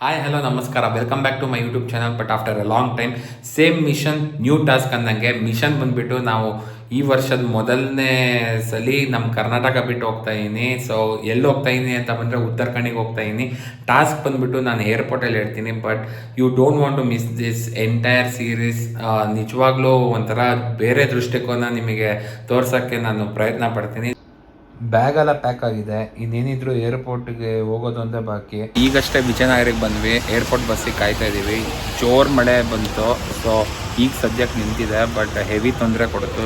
Hi hello ನಮಸ್ಕಾರ, welcome back to my YouTube channel. But after a long time same mission new task ಅಂದಂಗೆ mission ಬಂದುಬಿಟ್ಟು ನಾವು ಈ ವರ್ಷದ ಮೊದಲನೇ ಸಲ ನಮ್ಮ ಕರ್ನಾಟಕ ಬಿಟ್ಟು ಹೋಗ್ತಾ ಇದ್ದೀನಿ. ಸೊ ಎಲ್ಲಿ ಹೋಗ್ತಾ ಇದ್ದೀನಿ ಅಂತ ಬಂದರೆ ಉತ್ತರಾಖಂಡಿಗೆ ಹೋಗ್ತಾ ಇದ್ದೀನಿ. ಟಾಸ್ಕ್ ಬಂದುಬಿಟ್ಟು ನಾನು ಏರ್ಪೋರ್ಟಲ್ಲಿ ಹೇಳ್ತೀನಿ, but you don't want to miss this entire series. ನಿಜವಾಗ್ಲೂ ಒಂಥರ ಬೇರೆ ದೃಷ್ಟಿಕೋನ ನಿಮಗೆ ತೋರ್ಸೋಕ್ಕೆ ನಾನು ಪ್ರಯತ್ನ ಪಡ್ತೀನಿ. ಬ್ಯಾಗ್ ಎಲ್ಲ ಪ್ಯಾಕ್ ಆಗಿದೆ, ಇನ್ನೇನಿದ್ರು ಏರ್ಪೋರ್ಟ್ಗೆ ಹೋಗೋದು ಅಂತ ಬಾಕಿ. ಈಗಷ್ಟೇ ವಿಜಯನಗರಕ್ಕೆ ಬಂದ್ವಿ, ಏರ್ಪೋರ್ಟ್ ಬಸ್ಸಿಗೆ ಕಾಯ್ತಾ ಇದ್ದೀವಿ. ಜೋರ್ ಮಳೆ ಬಂತು, ಸೊ ಈಗ ಸದ್ಯಕ್ಕೆ ನಿಂತಿದೆ, ಬಟ್ ಹೆವಿ ತೊಂದರೆ ಕೊಡ್ತು.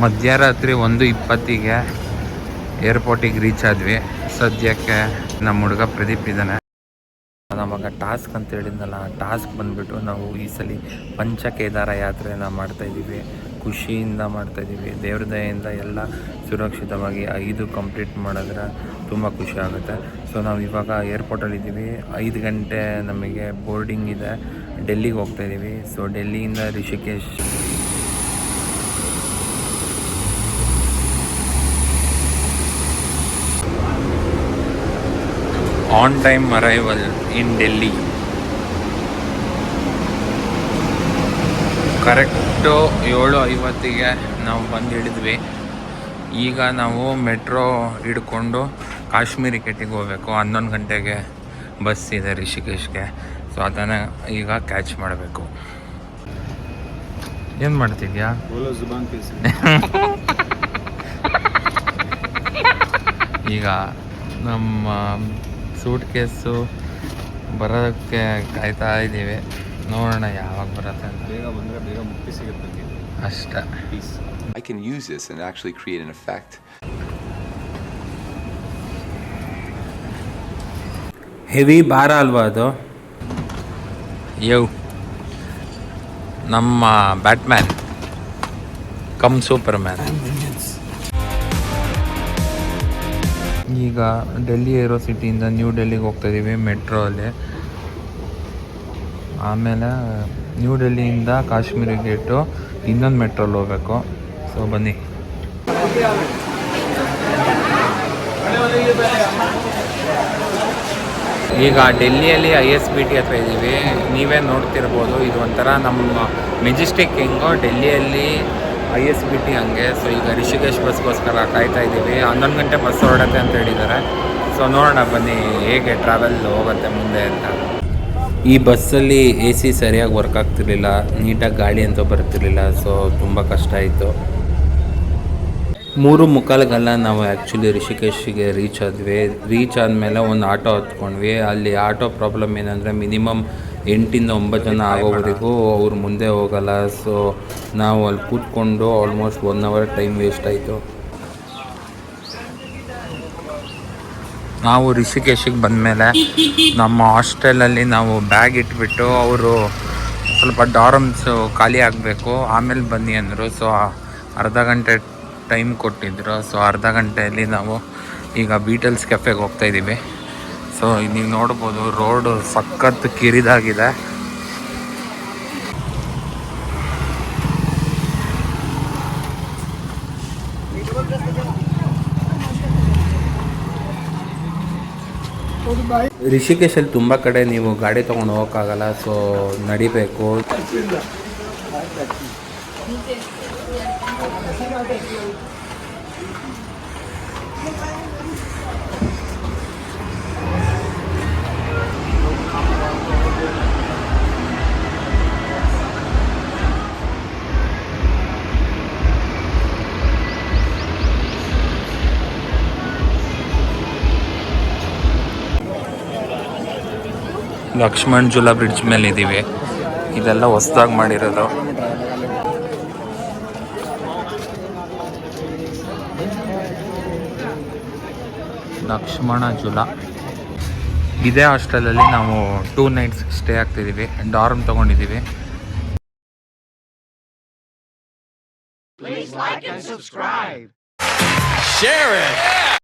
ಮಧ್ಯರಾತ್ರಿ 1:20ಗೆ ಏರ್ಪೋರ್ಟಿಗೆ ರೀಚ್ ಆದ್ವಿ. ಸದ್ಯಕ್ಕೆ ನಮ್ಮ ಹುಡುಗ ಪ್ರದೀಪ್ ಇದ್ದಾನೆ. ನಮಗೆ ಟಾಸ್ಕ್ ಅಂತ ಹೇಳಿದ್ನಲ್ಲ, ಟಾಸ್ಕ್ ಬಂದುಬಿಟ್ಟು ನಾವು ಈ ಸಲ ಪಂಚಕೇದಾರ ಯಾತ್ರೆಯನ್ನು ಮಾಡ್ತಾಯಿದ್ದೀವಿ. ಖುಷಿಯಿಂದ ಮಾಡ್ತಾಯಿದ್ದೀವಿ. ದೇವ್ರ ದಯೆಯಿಂದ ಎಲ್ಲ ಸುರಕ್ಷಿತವಾಗಿ 5 ಕಂಪ್ಲೀಟ್ ಮಾಡಿದ್ರೆ ತುಂಬ ಖುಷಿ ಆಗುತ್ತೆ. ಸೊ ನಾವು ಇವಾಗ ಏರ್ಪೋರ್ಟಲ್ಲಿದ್ದೀವಿ. 5 ಗಂಟೆ ನಮಗೆ ಬೋರ್ಡಿಂಗ್ ಇದೆ. ಡೆಲ್ಲಿಗೆ ಹೋಗ್ತಾಯಿದ್ದೀವಿ. ಸೊ ಡೆಲ್ಲಿಯಿಂದ Rishikesh. On time arrival in Delhi. Correct 7:50ಗೆ ನಾವು ಬಂದು ಹಿಡಿದ್ವಿ. ಈಗ ನಾವು ಮೆಟ್ರೋ ಹಿಡ್ಕೊಂಡು ಕಾಶ್ಮೀರಿ ಘಾಟಿಗೆ ಹೋಗಬೇಕು. 11 ಗಂಟೆಗೆ ಬಸ್ ಇದೆ ರಿಷಿಕೇಶ್ಗೆ. ಸೊ ಅದನ್ನು ಈಗ ಕ್ಯಾಚ್ ಮಾಡಬೇಕು. ಏನು ಮಾಡ್ತಿದ್ಯಾ? ಈಗ ನಮ್ಮ ಸೂಟ್ ಕೇಸು ಬರೋದಕ್ಕೆ ಕಾಯ್ತಾ ಇದ್ದೀವಿ. ನೋಡೋಣ ಯಾವಾಗ ಬರುತ್ತೆ ಅಂತ. ಬೇಗ ಬಂದರೆ ಬೇಗ ಮುಕ್ತಿ ಸಿಗುತ್ತೆ ಅಷ್ಟೇ. I can use this and actually create an effect. Heavy ಭಾರ ಅಲ್ವಾ ಅದು? ನಮ್ಮ ಬ್ಯಾಟ್ಮ್ಯಾನ್ ಕಮ್ ಸೂಪರ್ ಮ್ಯಾನ್. ಈಗ ಡೆಲ್ಲಿ ಏರೋ ಸಿಟಿಯಿಂದ ನ್ಯೂ ಡೆಲ್ಲಿಗೆ ಹೋಗ್ತಾಯಿದ್ದೀವಿ ಮೆಟ್ರೋ ಅಲ್ಲಿ. ಆಮೇಲೆ ನ್ಯೂ ಡೆಲ್ಲಿಯಿಂದ ಕಾಶ್ಮೀರಿ ಗೇಟು ಇನ್ನೊಂದು ಮೆಟ್ರೋಲ್ಲಿ ಹೋಗಬೇಕು. ಸೊ ಬನ್ನಿ. ಈಗ ಡೆಲ್ಲಿಯಲ್ಲಿ ISBT ಹತ್ರ ಇದ್ದೀವಿ. ನೀವೇ ನೋಡ್ತಿರ್ಬೋದು, ಇದು ಒಂಥರ ನಮ್ಮ ಮೆಜೆಸ್ಟಿಕ್ ಹೆಂಗೋ ಡೆಲ್ಲಿಯಲ್ಲಿ ISBT ಹಂಗೆ. ಸೊ ಈಗ ರಿಷಿಕೇಶ್ ಬಸ್ಗೋಸ್ಕರ ಕಾಯ್ತಾ ಇದ್ದೀವಿ. 11 ಗಂಟೆ ಬಸ್ ಹೊರಡತ್ತೆ ಅಂತ ಹೇಳಿದ್ದಾರೆ. ಸೊ ನೋಡೋಣ ಬನ್ನಿ ಹೇಗೆ ಟ್ರಾವೆಲ್ ಹೋಗುತ್ತೆ ಮುಂದೆ ಅಂತ. ಈ ಬಸ್ಸಲ್ಲಿ AC ಸರಿಯಾಗಿ ವರ್ಕ್ ಆಗ್ತಿರ್ಲಿಲ್ಲ, ನೀಟಾಗಿ ಗಾಳಿ ಅಂತೂ ಬರ್ತಿರ್ಲಿಲ್ಲ. ಸೊ ತುಂಬ ಕಷ್ಟ ಆಯಿತು. 3:45 ನಾವು ಆ್ಯಕ್ಚುಲಿ ರಿಷಿಕೇಶಿಗೆ ರೀಚ್ ಆದ್ವಿ. ರೀಚ್ ಆದಮೇಲೆ ಒಂದು ಆಟೋ ಹತ್ಕೊಂಡ್ವಿ. ಅಲ್ಲಿ ಆಟೋ ಪ್ರಾಬ್ಲಮ್ ಏನಂದರೆ ಮಿನಿಮಮ್ 8 ಇಂದ 9 ಜನ ಆಗೋವರೆಗೂ ಅವ್ರು ಮುಂದೆ ಹೋಗಲ್ಲ. ಸೊ ನಾವು ಅಲ್ಲಿ ಕೂತ್ಕೊಂಡು ಆಲ್ಮೋಸ್ಟ್ 1 ಅವರ್ ಟೈಮ್ ವೇಸ್ಟ್ ಆಯಿತು. ನಾವು ರಿಷಿಕೇಶಿಗೆ ಬಂದಮೇಲೆ ನಮ್ಮ ಹಾಸ್ಟೆಲಲ್ಲಿ ನಾವು ಬ್ಯಾಗ್ ಇಟ್ಬಿಟ್ಟು ಅವರು ಸ್ವಲ್ಪ ಡಾರ್ಮ್ಸು ಖಾಲಿ ಆಗಬೇಕು ಆಮೇಲೆ ಬನ್ನಿ ಅಂದರು. ಸೊ ಅರ್ಧ ಗಂಟೆ ಟೈಮ್ ಕೊಟ್ಟಿದ್ರು. ಸೊ ಅರ್ಧ ಗಂಟೆಯಲ್ಲಿ ನಾವು ಈಗ ಬೀಟಲ್ಸ್ ಕೆಫೆಗೆ ಹೋಗ್ತಾಯಿದ್ದೀವಿ. ಸೊ ನೀವು ನೋಡ್ಬೋದು, ರೋಡು ಸಖತ್ ಕಿರಿದಾಗಿದೆ. ರಿಷಿಕೇಶಲ್ಲಿ ತುಂಬ ಕಡೆ ನೀವು ಗಾಡಿ ತೊಗೊಂಡು ಹೋಗೋಕ್ಕಾಗಲ್ಲ. ಸೊ ನಡಿಬೇಕು. ಲಕ್ಷ್ಮಣ್ ಜುಲಾ ಬ್ರಿಡ್ಜ್ ಮೇಲೆ ಇದ್ದೀವಿ. ಇದೆಲ್ಲ ಹೊಸದಾಗಿ ಮಾಡಿರೋದು. ಲಕ್ಷ್ಮಣ ಜುಲಾ. ಇದೇ ಹಾಸ್ಟೆಲಲ್ಲಿ ನಾವು 2 ನೈಟ್ಸ್ ಸ್ಟೇ ಆಗ್ತಿದ್ದೀವಿ. ಡಾರ್ಮ್ ತೊಗೊಂಡಿದ್ದೀವಿ. Please like and subscribe. Share it.